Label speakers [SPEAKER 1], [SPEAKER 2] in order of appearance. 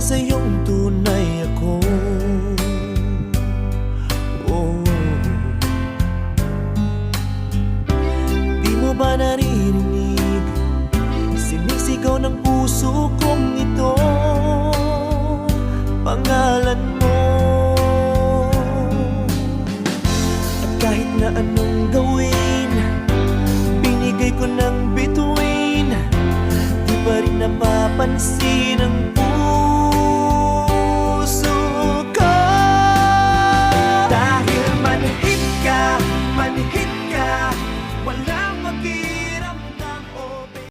[SPEAKER 1] sa iyong tunay ako. Oh. Di mo ba naririnig? Sinisigaw ng puso kong ito, pangalan mo. At kahit na anong gawin, binigay ko ng bituin, di pa rin napapansin ang